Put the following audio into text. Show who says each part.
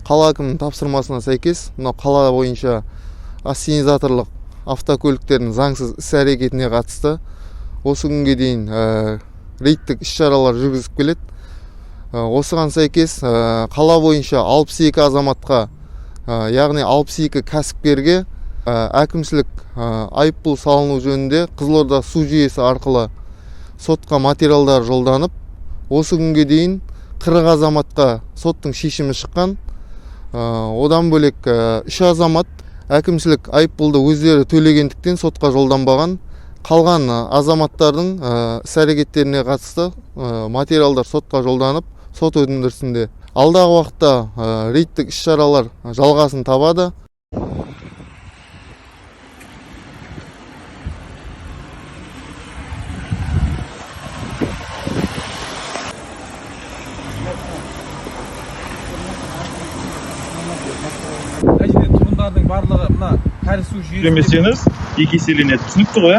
Speaker 1: қала әкімінің тапсырмасына сәйкес мына қала бойынша ассенизаторлық автокөліктердің заңсыз іс-әрекетіне қатысты осы күнге дейін рейдтік іс-шаралар жүргізіп келеді. Осыған сәйкес қала бойынша 62 азаматқа, яғни 62 кәсіпкерге әкімшілік айыппұл салыну жөнінде Қызылорда су жүйесі арқылы сотқа материалдар жолданып, осы күнге дейін 40 азаматқа соттың шешімі шыққан. Одан бөлек 3 азамат әкімшілік айыппұлды өздері төлегендіктен сотқа жолданбаған. Қалған азаматтардың іс-әрекеттеріне қатысты материалдар сотқа жолданып, сот өндірісінде. Алдағы уақытта рейдтік іс-шаралар жалғасын табады.
Speaker 2: Тұрғындардың барлығы мына кәріз су жүйесі
Speaker 3: төлемесеңіз 2 еселенеді. Түсінікті ғой,